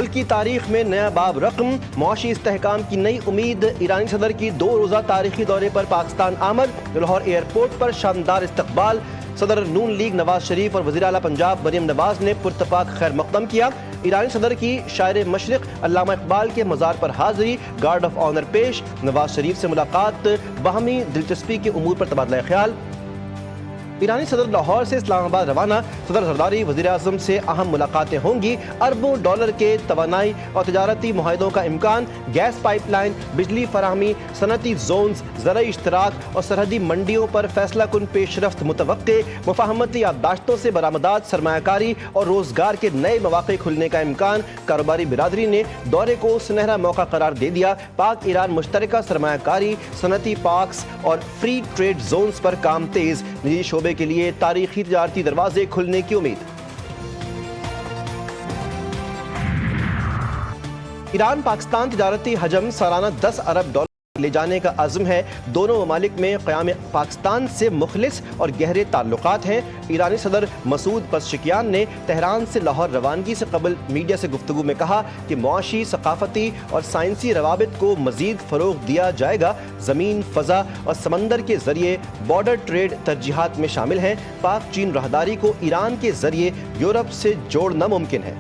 ملک کی تاریخ میں نیا باب رقم، معاشی استحکام کی نئی امید۔ ایرانی صدر کی 2 روزہ تاریخی دورے پر پاکستان آمد، لاہور ایئرپورٹ پر شاندار استقبال۔ صدر نون لیگ نواز شریف اور وزیر اعلیٰ پنجاب مریم نواز نے پرتپاک خیر مقدم کیا۔ ایرانی صدر کی شاعر مشرق علامہ اقبال کے مزار پر حاضری، گارڈ آف آنر پیش۔ نواز شریف سے ملاقات، باہمی دلچسپی کے امور پر تبادلہ خیال۔ ایرانی صدر لاہور سے اسلام آباد روانہ، صدر زرداری وزیر اعظم سے اہم ملاقاتیں ہوں گی۔ اربوں ڈالر کے توانائی اور تجارتی معاہدوں کا امکان، گیس پائپ لائن، بجلی فراہمی، صنعتی زونز، زرعی اشتراک اور سرحدی منڈیوں پر فیصلہ کن پیش رفت متوقع۔ مفاہمتی یادداشتوں سے برآمدات، سرمایہ کاری اور روزگار کے نئے مواقع کھلنے کا امکان۔ کاروباری برادری نے دورے کو سنہرا موقع قرار دے دیا۔ پاک ایران مشترکہ سرمایہ کاری، صنعتی پارکس اور فری ٹریڈ زونز پر کام تیز۔ نجی شعبے کے لیے تاریخی تجارتی دروازے کھلنے کی امید۔ ایران پاکستان تجارتی حجم سالانہ 10 ارب ڈالر لے جانے کا عزم ہے۔ دونوں ممالک میں قیام پاکستان سے مخلص اور گہرے تعلقات ہیں۔ ایرانی صدر مسعود پزشکیان نے تہران سے لاہور روانگی سے قبل میڈیا سے گفتگو میں کہا کہ معاشی، ثقافتی اور سائنسی روابط کو مزید فروغ دیا جائے گا۔ زمین، فضا اور سمندر کے ذریعے بارڈر ٹریڈ ترجیحات میں شامل ہیں۔ پاک چین راہداری کو ایران کے ذریعے یورپ سے جوڑنا ممکن ہے۔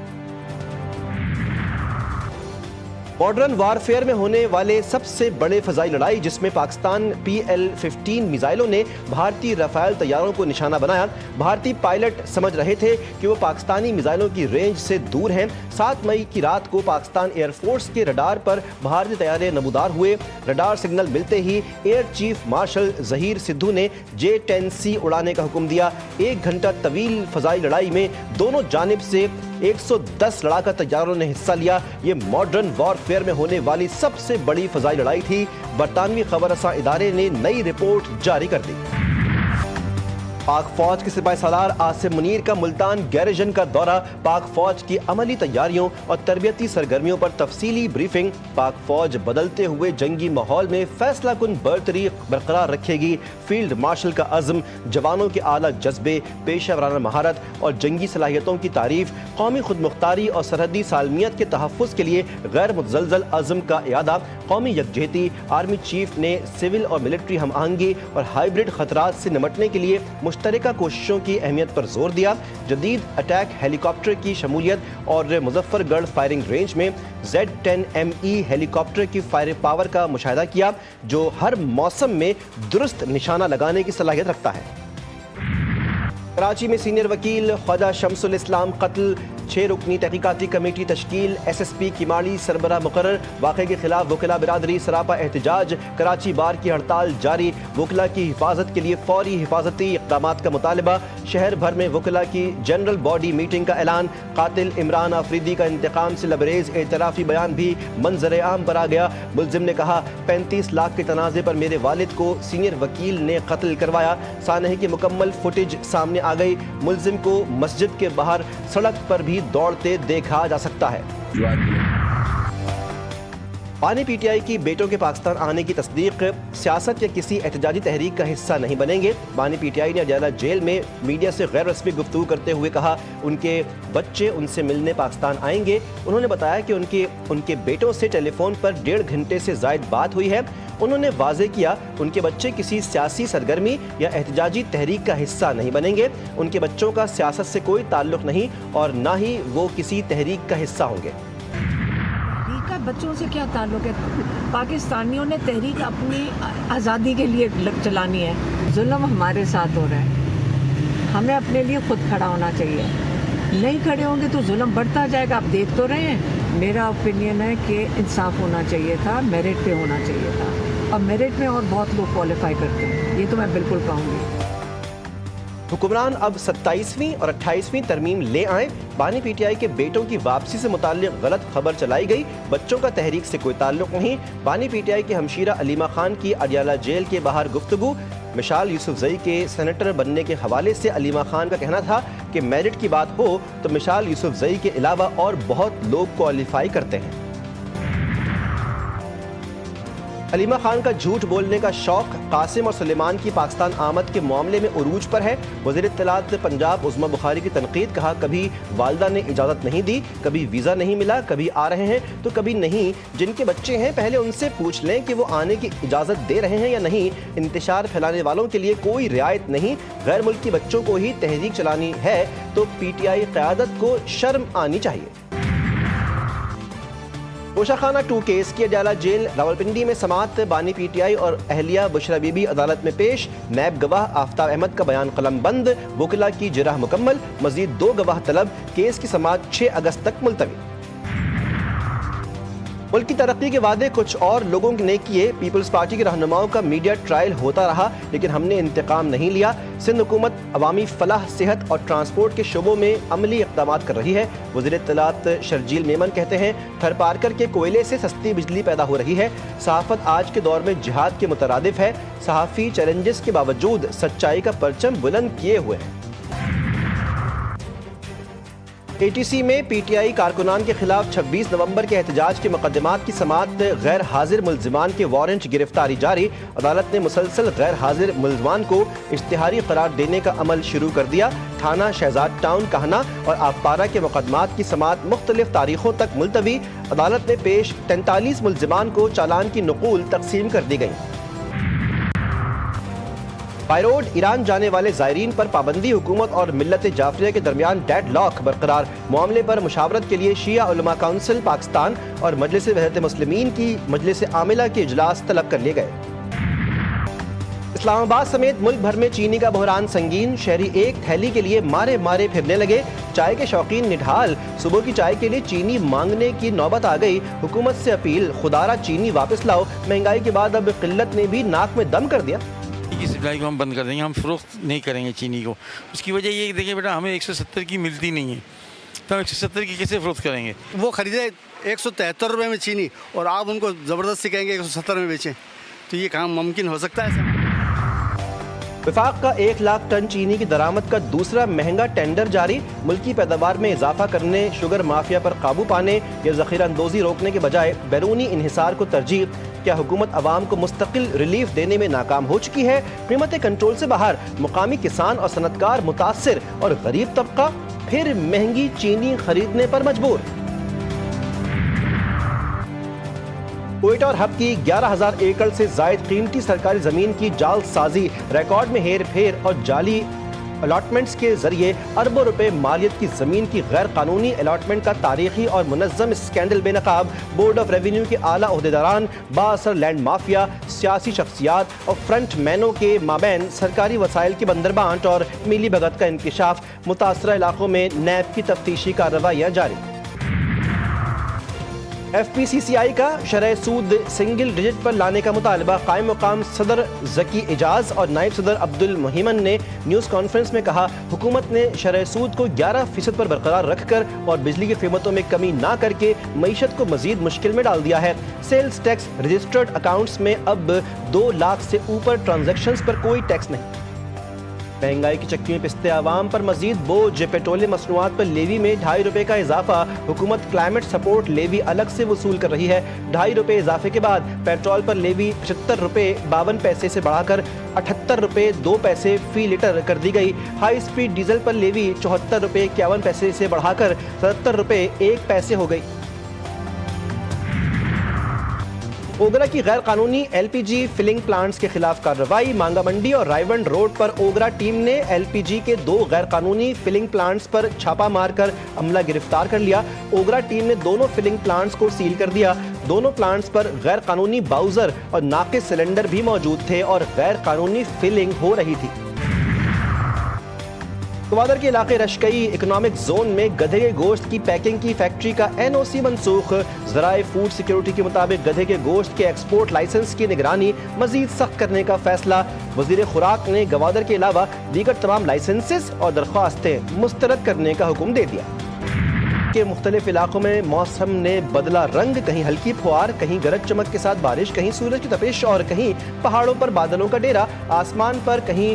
ماڈرن وارفیئر میں ہونے والے سب سے بڑے فضائی لڑائی، جس میں پاکستان PL-15 میزائلوں نے بھارتی رافیل طیاروں کو نشانہ بنایا۔ بھارتی پائلٹ سمجھ رہے تھے کہ وہ پاکستانی میزائلوں کی رینج سے دور ہیں۔ 7 مئی کی رات کو پاکستان ایئر فورس کے رڈار پر بھارتی طیارے نمودار ہوئے۔ رڈار سگنل ملتے ہی air chief marshal Zaheer Sidhu نے J-10C اڑانے کا حکم دیا۔ 1 گھنٹہ طویل فضائی لڑائی میں دونوں جانب سے 110 لڑاکا طیاروں نے حصہ لیا۔ یہ ماڈرن وارفیئر میں ہونے والی سب سے بڑی فضائی لڑائی تھی۔ برطانوی خبر رساں ادارے نے نئی رپورٹ جاری کر دی۔ پاک فوج کے سپاہی سالار عاصم منیر کا ملتان گیریژن کا دورہ، پاک فوج کی عملی تیاریوں اور تربیتی سرگرمیوں پر تفصیلی بریفنگ۔ پاک فوج بدلتے ہوئے جنگی ماحول میں فیصلہ کن برتری برقرار رکھے گی۔ فیلڈ مارشل کا عزم، جوانوں کے اعلیٰ جذبے، پیشہ ورانہ مہارت اور جنگی صلاحیتوں کی تعریف۔ قومی خود مختاری اور سرحدی سالمیت کے تحفظ کے لیے غیر متزلزل عزم کا اعادہ۔ قومی یکجہتی، آرمی چیف نے سول اور ملٹری ہم آہنگی اور ہائیبرڈ خطرات سے نمٹنے کے لیے مشترکہ کوششوں کی اہمیت پر زور دیا۔ جدید اٹیک ہیلی کاپٹر کی شمولیت اور مظفر گڑھ فائرنگ رینج میں Z-10ME ہیلی کاپٹر کی فائرنگ پاور کا مشاہدہ کیا، جو ہر موسم میں درست نشانہ لگانے کی صلاحیت رکھتا ہے۔ کراچی میں سینئر وکیل خواجہ شمس الاسلام قتل، 6 رکنی تحقیقاتی کمیٹی تشکیل، SSP کیماڑی سربراہ مقرر۔ واقعے کے خلاف وکلاء برادری سراپا احتجاج، کراچی بار کی ہڑتال جاری۔ وکلاء کی حفاظت کے لیے فوری حفاظتی اقدامات کا مطالبہ۔ شہر بھر میں وکلاء کی جنرل باڈی میٹنگ کا اعلان۔ قاتل عمران آفریدی کا انتقام سے لبریز اعترافی بیان بھی منظر عام پر آ گیا۔ ملزم نے کہا 35 لاکھ کے تنازع پر میرے والد کو سینئر وکیل نے قتل کروایا۔ سانحے کی مکمل فوٹیج سامنے آ گئی۔ ملزم کو مسجد کے باہر سڑک پر بھی دوڑتے دیکھا جا سکتا ہے۔ بانی PTI کی بیٹوں کے پاکستان آنے کی تصدیق، سیاست یا کسی احتجاجی تحریک کا حصہ نہیں بنیں گے۔ بانی PTI نے اڈیالہ جیل میں میڈیا سے غیر رسمی گفتگو کرتے ہوئے کہا ان کے بچے ان سے ملنے پاکستان آئیں گے۔ انہوں نے بتایا کہ ان کے بیٹوں سے ٹیلی فون پر 1.5 گھنٹے سے زائد بات ہوئی ہے۔ انہوں نے واضح کیا ان کے بچے کسی سیاسی سرگرمی یا احتجاجی تحریک کا حصہ نہیں بنیں گے۔ ان کے بچوں کا سیاست سے کوئی تعلق نہیں اور نہ ہی وہ کسی تحریک کا حصہ ہوں گے۔ بچوں سے کیا تعلق ہے؟ پاکستانیوں نے تحریک اپنی آزادی کے لیے چلانی ہے۔ ظلم ہمارے ساتھ ہو رہا ہے، ہمیں اپنے لیے خود کھڑا ہونا چاہیے۔ نہیں کھڑے ہوں گے تو ظلم بڑھتا جائے گا، آپ دیکھ تو رہے ہیں۔ میرا اوپینین ہے کہ انصاف ہونا چاہیے تھا، میرٹ پہ ہونا چاہیے تھا، اور میرٹ میں اور بہت لوگ کوالیفائی کرتے ہیں، یہ تو میں بالکل کہوں گی۔ حکمران اب 27ویں اور 28ویں ترمیم لے آئیں۔ بانی PTI کے بیٹوں کی واپسی سے متعلق غلط خبر چلائی گئی، بچوں کا تحریک سے کوئی تعلق نہیں۔ بانی PTI کے ہمشیرہ علیمہ خان کی اڈیالہ جیل کے باہر گفتگو۔ مشال یوسفزئی کے سینیٹر بننے کے حوالے سے علیمہ خان کا کہنا تھا کہ میرٹ کی بات ہو تو مشال یوسفزئی کے علاوہ اور بہت لوگ کوالیفائی کرتے ہیں۔ علیمہ خان کا جھوٹ بولنے کا شوق قاسم اور سلیمان کی پاکستان آمد کے معاملے میں عروج پر ہے. وزیر اطلاعات پنجاب عظمیٰ بخاری کی تنقید. کہا کبھی والدہ نے اجازت نہیں دی, کبھی ویزا نہیں ملا, کبھی آ رہے ہیں تو کبھی نہیں. جن کے بچے ہیں پہلے ان سے پوچھ لیں کہ وہ آنے کی اجازت دے رہے ہیں یا نہیں. انتشار پھیلانے والوں کے لیے کوئی رعایت نہیں. غیر ملکی بچوں کو ہی تحریک چلانی ہے تو پی ٹی آئی قیادت کو شرم آنی چاہیے. اوشا خانہ 2 کیس کی اڈیالہ جیل راولپنڈی میں سماعت. بانی پی ٹی آئی اور اہلیہ بشرا بی بی عدالت میں پیش. نیب گواہ آفتاب احمد کا بیان قلم بند. وکلا کی جرح مکمل. مزید 2 گواہ طلب. کیس کی سماعت 6 اگست تک ملتوی. ملک کی ترقی کے وعدے کچھ اور لوگوں نے کیے. پیپلز پارٹی کے رہنماؤں کا میڈیا ٹرائل ہوتا رہا لیکن ہم نے انتقام نہیں لیا. سندھ حکومت عوامی فلاح, صحت اور ٹرانسپورٹ کے شعبوں میں عملی اقدامات کر رہی ہے. وزیر اطلاعات شرجیل میمن کہتے ہیں تھر پارکر کے کوئلے سے سستی بجلی پیدا ہو رہی ہے. صحافت آج کے دور میں جہاد کے مترادف ہے. صحافی چیلنجز کے باوجود سچائی کا پرچم بلند کیے ہوئے ہیں. اے ٹی سی میں پی ٹی آئی کارکنان کے خلاف 26 نومبر کے احتجاج کے مقدمات کی سماعت. غیر حاضر ملزمان کے وارنٹ گرفتاری جاری. عدالت نے مسلسل غیر حاضر ملزمان کو اشتہاری قرار دینے کا عمل شروع کر دیا. تھانہ شہزاد ٹاؤن کہنا اور آبپارہ کے مقدمات کی سماعت مختلف تاریخوں تک ملتوی. عدالت میں پیش 43 ملزمان کو چالان کی نقول تقسیم کر دی گئی. بائی روڈ ایران جانے والے زائرین پر پابندی. حکومت اور ملت جعفریہ کے درمیان ڈیڈ لاک برقرار. معاملے پر مشاورت کے لیے شیعہ علماء کونسل پاکستان اور مجلس وحدت مسلمین کی مجلس عاملہ کے اجلاس طلب کر لیے گئے. اسلام آباد سمیت ملک بھر میں چینی کا بحران سنگین. شہری ایک تھیلی کے لیے مارے مارے پھرنے لگے. چائے کے شوقین نڈھال. صبح کی چائے کے لیے چینی مانگنے کی نوبت آ گئی. حکومت سے اپیل خدارہ چینی واپس لاؤ. مہنگائی کے بعد اب قلت نے بھی ناک میں دم کر دیا. کی سپلائی کو ہم بند کر دیں گے, ہم فروخت نہیں کریں گے چینی کو. اس کی وجہ یہ کہ دیکھیں بیٹا ہمیں 170 کی ملتی نہیں ہے تو ہم 170 کی کیسے فروخت کریں گے. وہ خریدے 173 روپے میں چینی اور آپ ان کو زبردستی کہیں گے 170 میں بیچیں تو یہ کام ممکن ہو سکتا ہے؟ وفاق کا 1 لاکھ ٹن چینی کی درآمد کا دوسرا مہنگا ٹینڈر جاری. ملکی پیداوار میں اضافہ کرنے, شوگر مافیا پر قابو پانے یا ذخیرہ اندوزی روکنے کے بجائے بیرونی انحصار کو ترجیح. کیا حکومت عوام کو مستقل ریلیف دینے میں ناکام ہو چکی ہے؟ قیمتیں کنٹرول سے باہر. مقامی کسان اور صنعتکار متاثر اور غریب طبقہ پھر مہنگی چینی خریدنے پر مجبور. کوئٹہ اور ہب کی 11,000 ایکڑ سے زائد قیمتی سرکاری زمین کی جعل سازی. ریکارڈ میں ہیر پھیر اور جعلی الاٹمنٹس کے ذریعے اربوں روپے مالیت کی زمین کی غیر قانونی الاٹمنٹ کا تاریخی اور منظم اسکینڈل بے نقاب. بورڈ آف ریونیو کے اعلیٰ عہدیداران, بااثر لینڈ مافیا, سیاسی شخصیات اور فرنٹ مینوں کے مابین سرکاری وسائل کی بندربانٹ اور میلی بھگت کا انکشاف. متاثرہ علاقوں میں نیب کی تفتیشی کارروائیاں جاری. ایف پی سی سی آئی کا شرح سود سنگل ڈیجٹ پر لانے کا مطالبہ. قائم مقام صدر ذکی اعجاز اور نائب صدر عبد المہیمن نے نیوز کانفرنس میں کہا حکومت نے شرح سود کو 11% پر برقرار رکھ کر اور بجلی کی قیمتوں میں کمی نہ کر کے معیشت کو مزید مشکل میں ڈال دیا ہے. سیلز ٹیکس رجسٹرڈ اکاؤنٹس میں اب 2 لاکھ سے اوپر ٹرانزیکشنز پر کوئی ٹیکس نہیں. مہنگائی کی چکیوں میں پستے عوام پر مزید بوجھ. پیٹرولیم مصنوعات پر لیوی میں 2.5 روپے کا اضافہ. حکومت کلائمیٹ سپورٹ لیوی الگ سے وصول کر رہی ہے. 2.5 روپے اضافے کے بعد پیٹرول پر لیوی 75 روپے 52 پیسے سے بڑھا کر 78 روپے 2 پیسے فی لیٹر کر دی گئی. ہائی سپیڈ ڈیزل پر لیوی 74 روپے 51 پیسے سے بڑھا کر 77 روپے 1 پیسے ہو گئی. اوگرا کی غیر قانونی ایل پی جی فلنگ پلانٹس کے خلاف کارروائی. مانگا منڈی اور رائیونڈ روڈ پر اوگرا ٹیم نے ایل پی جی کے 2 غیر قانونی فلنگ پلانٹس پر چھاپا مار کر عملہ گرفتار کر لیا. اوگرا ٹیم نے دونوں فلنگ پلانٹس کو سیل کر دیا. دونوں پلانٹس پر غیر قانونی باؤزر اور ناقص سلنڈر بھی موجود تھے اور غیر قانونی فلنگ ہو رہی تھی. گوادر کے علاقے رشکئی اکنامک زون میں گدھے کے گوشت کی پیکنگ کی فیکٹری کا این او سی منسوخ. ذرائع فوڈ سیکیورٹی کے مطابق گدھے کے گوشت کے ایکسپورٹ لائسنس کی نگرانی مزید سخت کرنے کا فیصلہ. وزیر خوراک نے گوادر کے علاوہ دیگر تمام لائسنسز اور درخواستیں مسترد کرنے کا حکم دے دیا. کے مختلف علاقوں میں موسم نے بدلا رنگ. کہیں ہلکی پھوار, کہیں گرج چمک کے ساتھ بارش, کہیں سورج کی تپش اور کہیں پہاڑوں پر بادلوں کا ڈیرا. آسمان پر کہیں